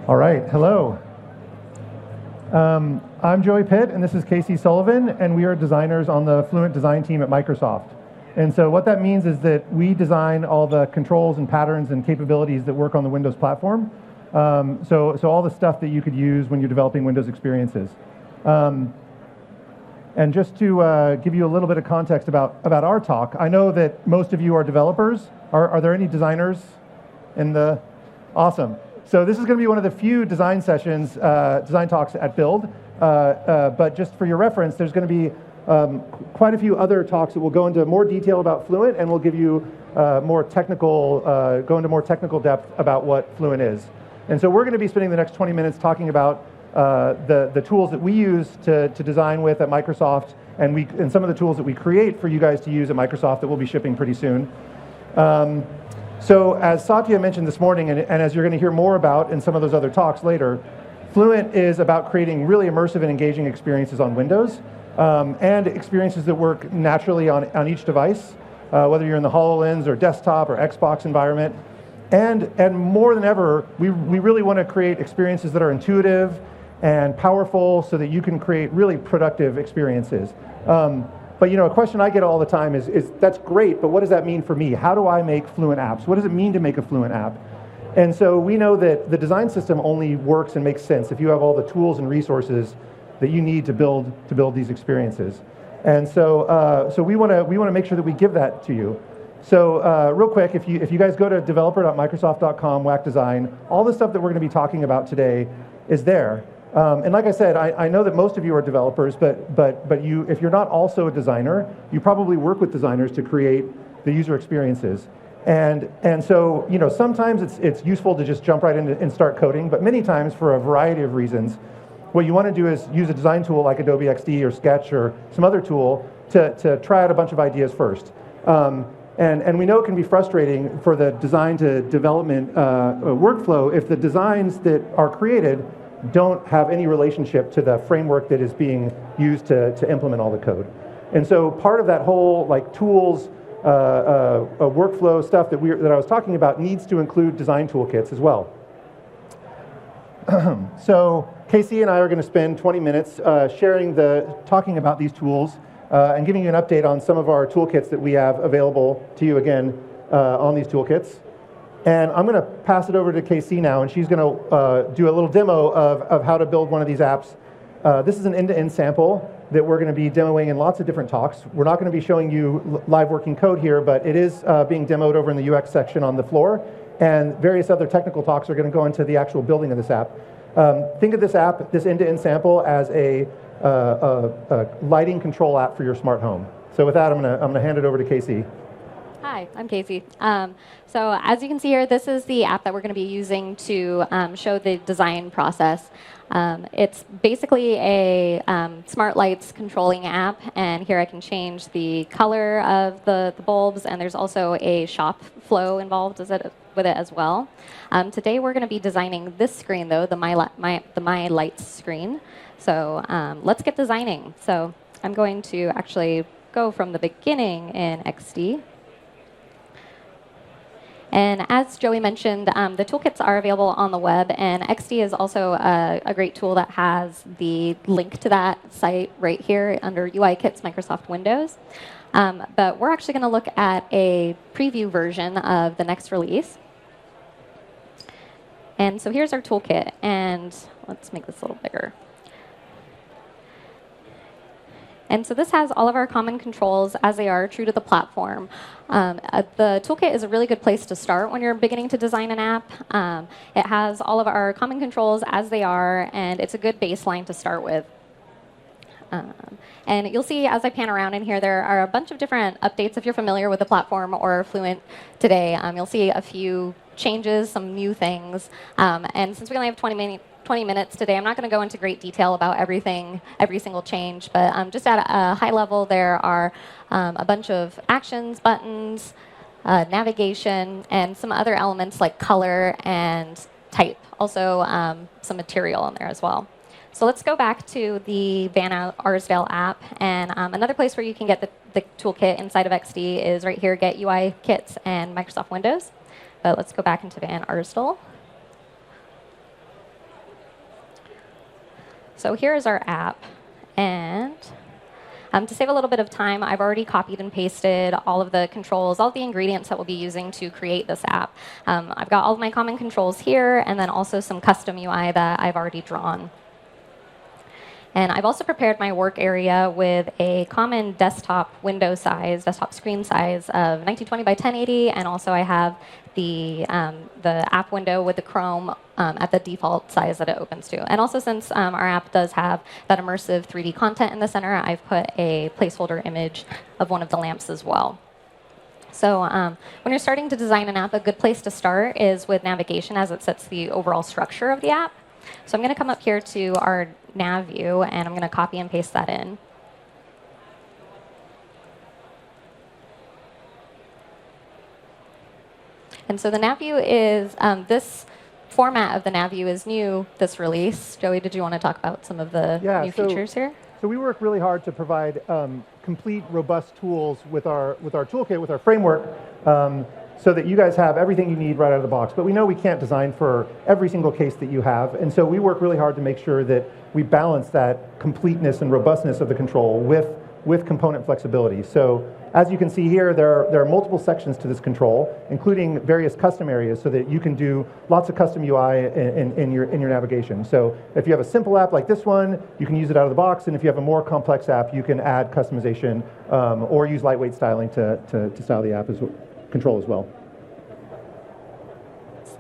All right, hello. I'm Joey Pitt, and this is Casey Sullivan, and we are designers on the Fluent design team at Microsoft. And so what that means is that we design all the controls and patterns and capabilities that work on the Windows platform. So all the stuff that you could use when you're developing Windows experiences. And just to give you a little bit of context about our talk, I know that most of you are developers. Are there any designers in the? Awesome. So this is going to be one of the few design sessions, design talks at Build. But just for your reference, there's going to be quite a few other talks that will go into more detail about Fluent, and will give you more technical, go into more technical depth about what Fluent is. And so we're going to be spending the next 20 minutes talking about the tools that we use to design with at Microsoft, and some of the tools that we create for you guys to use at Microsoft that we'll be shipping pretty soon. So as Satya mentioned this morning, and as you're going to hear more about in some of those other talks later, Fluent is about creating really immersive and engaging experiences on Windows, and experiences that work naturally on each device, whether you're in the HoloLens or desktop or Xbox environment. And more than ever, we really want to create experiences that are intuitive and powerful so that you can create really productive experiences. But a question I get all the time is that's great, but what does that mean for me? How do I make Fluent apps? What does it mean to make a Fluent app? And so we know that the design system only works and makes sense if you have all the tools and resources that you need to build these experiences. And so we want to make sure that we give that to you. So real quick, if you guys go to developer.microsoft.com, whack design, all the stuff that we're going to be talking about today is there. And like I said, I know that most of you are developers, but if you're not also a designer, you probably work with designers to create the user experiences. And so sometimes it's useful to just jump right in and start coding, but many times for a variety of reasons, what you want to do is use a design tool like Adobe XD or Sketch or some other tool to try out a bunch of ideas first. And we know it can be frustrating for the design to development workflow if the designs that are created don't have any relationship to the framework that is being used to implement all the code. And so part of that whole tools, workflow stuff that I was talking about needs to include design toolkits as well. So Casey and I are going to spend 20 minutes talking about these tools and giving you an update on some of our toolkits that we have available to you again on these toolkits. And I'm going to pass it over to KC now, and she's going to do a little demo of how to build one of these apps. This is an end-to-end sample that we're going to be demoing in lots of different talks. We're not going to be showing you live working code here, but it is being demoed over in the UX section on the floor, and various other technical talks are going to go into the actual building of this app. Think of this app, this end-to-end sample, as a lighting control app for your smart home. So with that, I'm going to hand it over to KC. Hi, I'm Casey. So as you can see here, this is the app that we're going to be using to show the design process. It's basically a smart lights controlling app, and here I can change the color of the bulbs, and there's also a shop flow involved with it as well. Today we're going to be designing this screen, though, the My Lights screen. So let's get designing. So I'm going to actually go from the beginning in XD. And as Joey mentioned, the toolkits are available on the web, and XD is also a great tool that has the link to that site right here under UI Kits Microsoft Windows. But we're actually going to look at a preview version of the next release. And so here's our toolkit, and let's make this a little bigger. And so this has all of our common controls as they are true to the platform. The toolkit is a really good place to start when you're beginning to design an app. It has all of our common controls as they are, and it's a good baseline to start with. And you'll see as I pan around in here, there are a bunch of different updates if you're familiar with the platform or Fluent today. You'll see a few changes, some new things. And since we only have 20 minutes today, I'm not going to go into great detail about every single change, but just at a high level, there are a bunch of actions, buttons, navigation, and some other elements like color and type. Also, some material in there as well. So let's go back to the Van Arsdale app. And another place where you can get the toolkit inside of XD is right here, Get UI Kits and Microsoft Windows. But let's go back into Van Arsdale. So here is our app. And to save a little bit of time, I've already copied and pasted all of the controls, all of the ingredients that we'll be using to create this app. I've got all of my common controls here, and then also some custom UI that I've already drawn. And I've also prepared my work area with a common desktop window size, desktop screen size of 1920 by 1080, and also I have the app window with the Chrome at the default size that it opens to. And also, since our app does have that immersive 3D content in the center, I've put a placeholder image of one of the lamps as well. So when you're starting to design an app, a good place to start is with navigation, as it sets the overall structure of the app. So I'm going to come up here to our nav view, and I'm going to copy and paste that in. And so the nav view is, this format of the nav view is new this release. Joey, did you want to talk about some of the new features here? So we work really hard to provide complete, robust tools with our toolkit, with our framework, so that you guys have everything you need right out of the box. But we know we can't design for every single case that you have, and so we work really hard to make sure that we balance that completeness and robustness of the control with component flexibility. So as you can see here, there are multiple sections to this control, including various custom areas, so that you can do lots of custom UI in your navigation. So if you have a simple app like this one, you can use it out of the box, and if you have a more complex app, you can add customization or use lightweight styling to style the app control as well.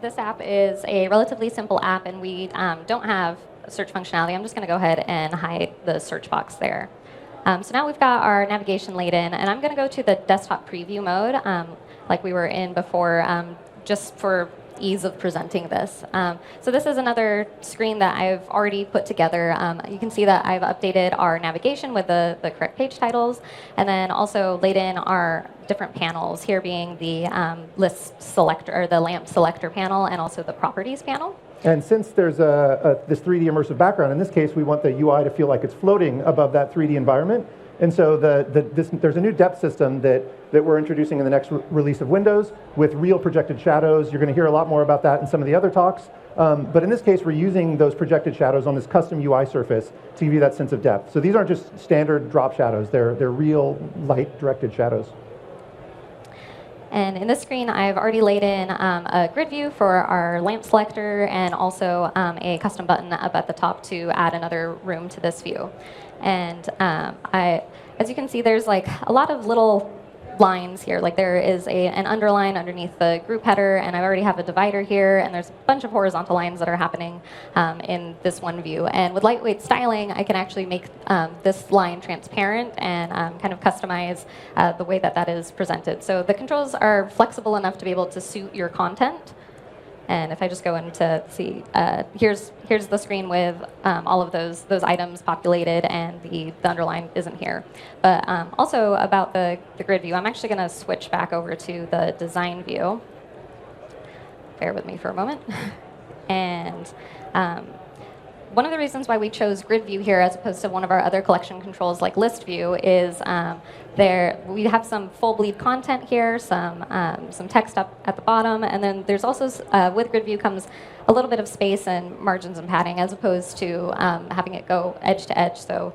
This app is a relatively simple app, and we don't have search functionality. I'm just going to go ahead and hide the search box there. So now we've got our navigation laid in, and I'm going to go to the desktop preview mode, like we were in before, just for ease of presenting this. So this is another screen that I've already put together. You can see that I've updated our navigation with the correct page titles, and then also laid in our different panels, here being the list selector, or the lamp selector panel, and also the properties panel. And since there's this 3D immersive background, in this case, we want the UI to feel like it's floating above that 3D environment. And so there's a new depth system that we're introducing in the next release of Windows with real projected shadows. You're going to hear a lot more about that in some of the other talks. But in this case, we're using those projected shadows on this custom UI surface to give you that sense of depth. So these aren't just standard drop shadows. They're real light-directed shadows. And in this screen, I've already laid in a grid view for our lamp selector, and also a custom button up at the top to add another room to this view. And as you can see, there's like a lot of little lines here. Like there is an underline underneath the group header, and I already have a divider here, and there's a bunch of horizontal lines that are happening in this one view. And with lightweight styling, I can actually make this line transparent and kind of customize the way that is presented. So the controls are flexible enough to be able to suit your content. And if I just go into see, here's the screen with all of those items populated, and the underline isn't here. But also about the grid view, I'm actually going to switch back over to the design view. Bear with me for a moment. And one of the reasons why we chose grid view here as opposed to one of our other collection controls like list view is we have some full bleed content here, some text up at the bottom, and then there's also, with grid view comes a little bit of space and margins and padding as opposed to having it go edge to edge. So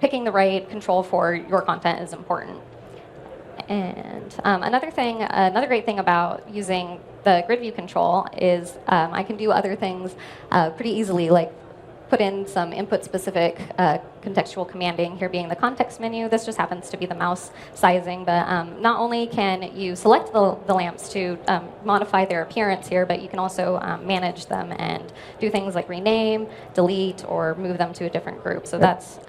picking the right control for your content is important. And another great thing about using the grid view control is I can do other things pretty easily, like put in some input-specific contextual commanding, here being the context menu. This just happens to be the mouse sizing, but not only can you select the lamps to modify their appearance here, but you can also manage them and do things like rename, delete, or move them to a different group. So that's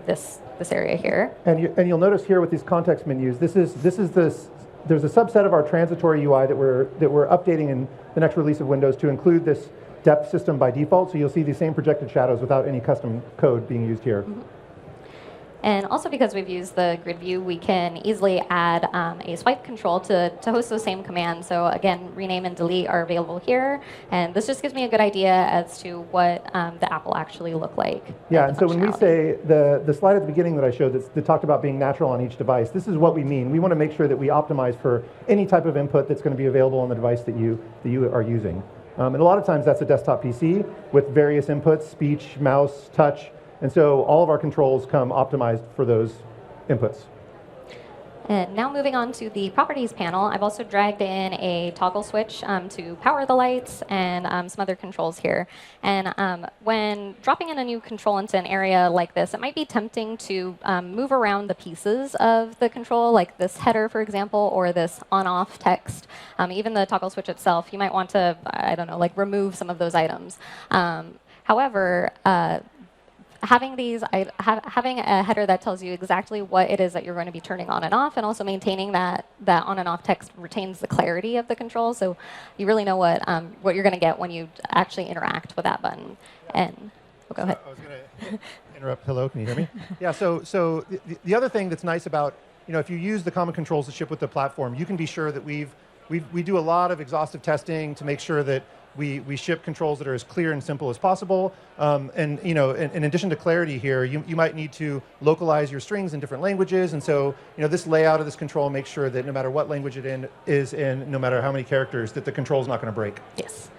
this area here. And you'll notice here with these context menus, there's a subset of our transitory UI that we're updating in the next release of Windows to include this depth system by default. So you'll see the same projected shadows without any custom code being used here. Mm-hmm. And also because we've used the grid view, we can easily add a swipe control to host those same commands. So again, rename and delete are available here. And this just gives me a good idea as to what the app will actually look like. Yeah, and so when we say the slide at the beginning that I showed that talked about being natural on each device, this is what we mean. We want to make sure that we optimize for any type of input that's going to be available on the device that you are using. And a lot of times that's a desktop PC with various inputs, speech, mouse, touch. And so all of our controls come optimized for those inputs. And now moving on to the properties panel, I've also dragged in a toggle switch to power the lights and some other controls here. And when dropping in a new control into an area like this, it might be tempting to move around the pieces of the control, like this header, for example, or this on-off text. Even the toggle switch itself, you might want to, I don't know, like remove some of those items. However, having a header that tells you exactly what it is that you're going to be turning on and off, and also maintaining that on and off text retains the clarity of the control, so you really know what you're going to get when you actually interact with that button. And go ahead. I was going to interrupt. Hello, can you hear me? Yeah. So the other thing that's nice about, if you use the common controls that ship with the platform, you can be sure that we do a lot of exhaustive testing to make sure that we ship controls that are as clear and simple as possible. And in addition to clarity here, you might need to localize your strings in different languages. And so this layout of this control makes sure that no matter what language it is in, no matter how many characters, that the control is not going to break. Yes.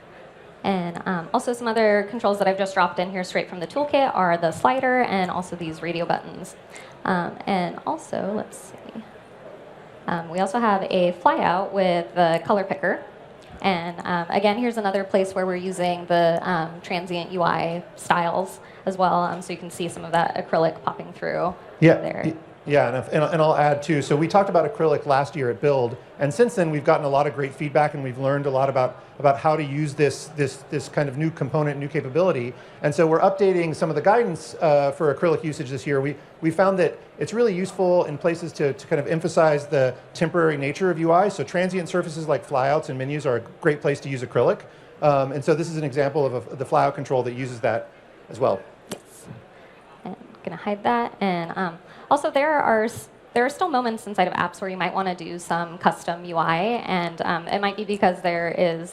And also some other controls that I've just dropped in here straight from the toolkit are the slider and also these radio buttons. And also, let's see. We also have a flyout with the color picker. And again, here's another place where we're using the transient UI styles as well, so you can see some of that acrylic popping through there. Yeah, and I'll add too. So we talked about acrylic last year at Build, and since then we've gotten a lot of great feedback, and we've learned a lot about how to use this kind of new component, new capability. And so we're updating some of the guidance for acrylic usage this year. We found that it's really useful in places to kind of emphasize the temporary nature of UI. So transient surfaces like flyouts and menus are a great place to use acrylic. And so this is an example of the flyout control that uses that as well. Yes. And I'm going to hide that. And also, there are still moments inside of apps where you might want to do some custom UI, and it might be because there is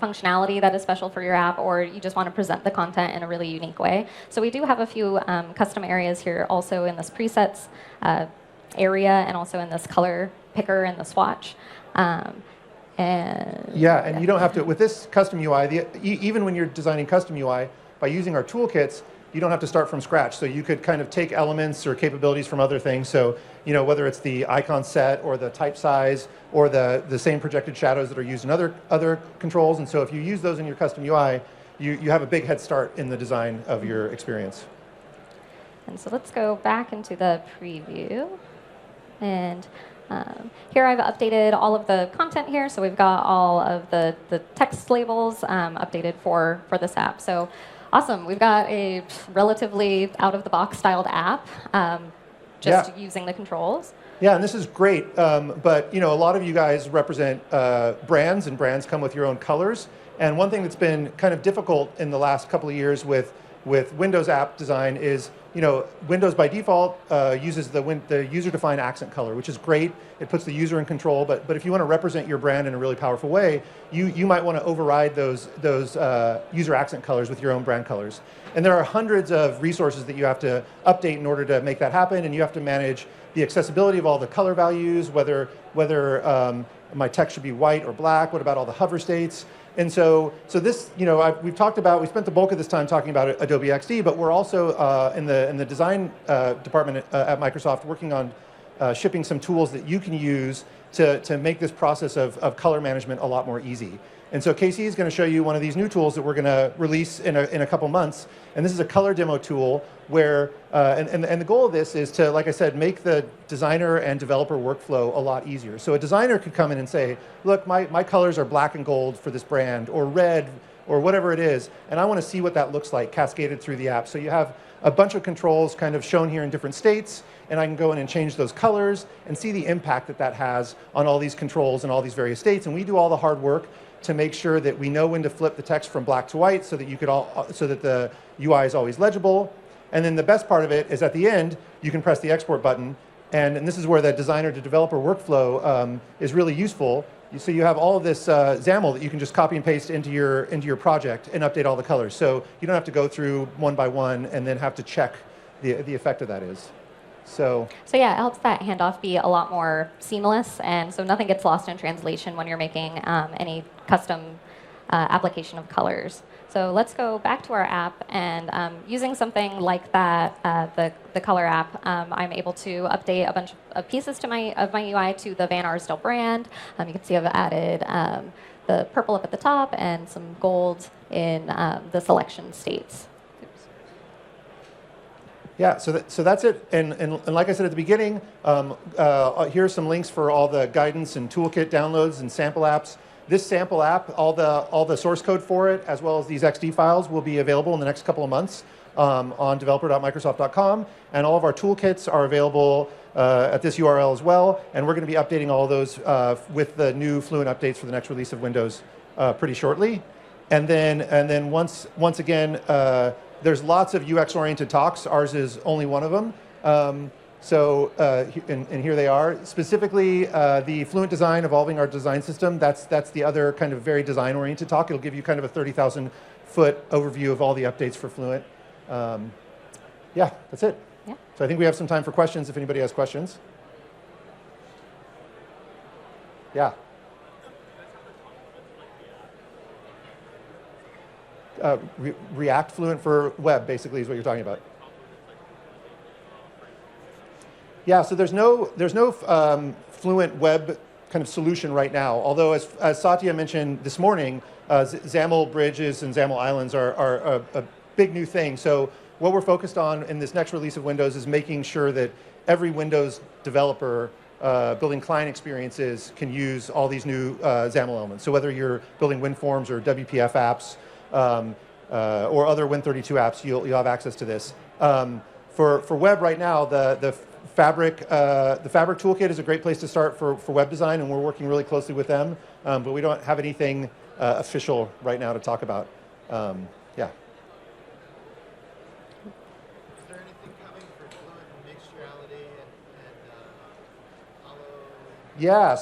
functionality that is special for your app, or you just want to present the content in a really unique way. So we do have a few custom areas here also in this presets area, and also in this color picker and the swatch. And you don't have to, with this custom UI, even when you're designing custom UI, by using our toolkits, you don't have to start from scratch. So you could kind of take elements or capabilities from other things. So whether it's the icon set or the type size or the same projected shadows that are used in other controls. And so if you use those in your custom UI, you have a big head start in the design of your experience. And so let's go back into the preview. And here I've updated all of the content here. So we've got all of the text labels updated for this app. So awesome. We've got a relatively out-of-the-box styled app, using the controls. Yeah, and this is great. But a lot of you guys represent brands, and brands come with your own colors. And one thing that's been kind of difficult in the last couple of years with Windows app design is, Windows by default uses the user-defined accent color, which is great. It puts the user in control. But if you want to represent your brand in a really powerful way, you might want to override those user accent colors with your own brand colors. And there are hundreds of resources that you have to update in order to make that happen. And you have to manage the accessibility of all the color values, whether my text should be white or black. What about all the hover states? And so this, we spent the bulk of this time talking about Adobe XD, but we're also in the design department at Microsoft working on shipping some tools that you can use to make this process of color management a lot more easy. And so Casey is going to show you one of these new tools that we're going to release in a couple months. And this is a color demo tool where, and the goal of this is to, like I said, make the designer and developer workflow a lot easier. So a designer could come in and say, look, my colors are black and gold for this brand, or red, or whatever it is, and I want to see what that looks like cascaded through the app. So you have a bunch of controls kind of shown here in different states, and I can go in and change those colors and see the impact that has on all these controls and all these various states. And we do all the hard work to make sure that we know when to flip the text from black to white so that the UI is always legible. And then the best part of it is at the end, you can press the export button. And this is where the designer to developer workflow is really useful. So you have all of this XAML that you can just copy and paste into your project and update all the colors. So you don't have to go through one by one and then have to check the effect of that is. So yeah, it helps that handoff be a lot more seamless, and so nothing gets lost in translation when you're making any custom application of colors. So let's go back to our app, and using something like that, the color app, I'm able to update a bunch of pieces to my UI to the Van Arsdale brand. You can see I've added the purple up at the top and some gold in the selection states. Yeah, so that's it. And like I said at the beginning, here's some links for all the guidance and toolkit downloads and sample apps. This sample app, all the source code for it, as well as these XD files, will be available in the next couple of months on developer.microsoft.com. And all of our toolkits are available at this URL as well. And we're going to be updating all of those with the new Fluent updates for the next release of Windows pretty shortly. And then once again, there's lots of UX-oriented talks. Ours is only one of them. And here they are. Specifically, the Fluent design, evolving our design system, that's the other kind of very design-oriented talk. It'll give you kind of a 30,000-foot overview of all the updates for Fluent. Yeah, that's it. Yeah. So I think we have some time for questions if anybody has questions. Yeah. React Fluent for web, basically, is what you're talking about. Yeah, so there's no Fluent web kind of solution right now. Although, as Satya mentioned this morning, XAML bridges and XAML islands are a big new thing. So what we're focused on in this next release of Windows is making sure that every Windows developer building client experiences can use all these new XAML elements. So whether you're building WinForms or WPF apps or other Win32 apps, you'll have access to this. For web right now, the Fabric toolkit is a great place to start for web design, and we're working really closely with them. But we don't have anything official right now to talk about. Yeah. Is there anything coming for Fluent and mixed reality and Hollow? Yeah.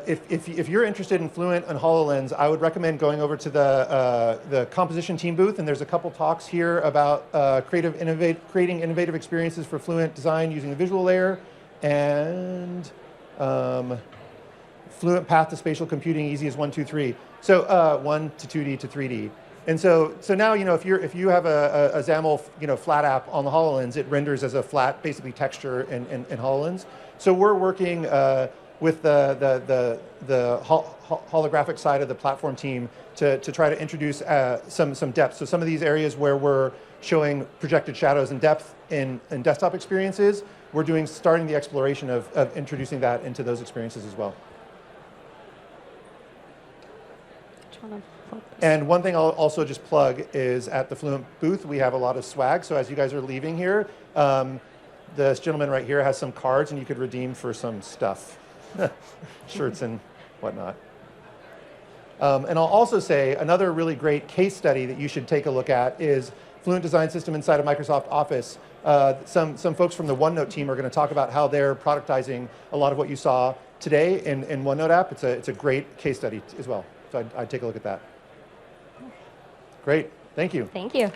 If you're interested in Fluent and HoloLens, I would recommend going over to the composition team booth, and there's a couple talks here about creating innovative experiences for Fluent design using the visual layer, and Fluent path to spatial computing easy as 1, 2, 3. So 1 to 2D to 3D. And so now, if you have a XAML flat app on the HoloLens, it renders as a flat, basically texture in HoloLens. So we're working with the holographic side of the platform team to try to introduce some depth. So some of these areas where we're showing projected shadows and depth in desktop experiences, we're starting the exploration of introducing that into those experiences as well. And one thing I'll also just plug is at the Fluent booth, we have a lot of swag. So as you guys are leaving here, this gentleman right here has some cards, and you could redeem for some stuff. Shirts and whatnot. And I'll also say another really great case study that you should take a look at is Fluent Design System inside of Microsoft Office. Some folks from the OneNote team are going to talk about how they're productizing a lot of what you saw today in OneNote app. It's a great case study as well. So I'd take a look at that. Great. Thank you. Thank you.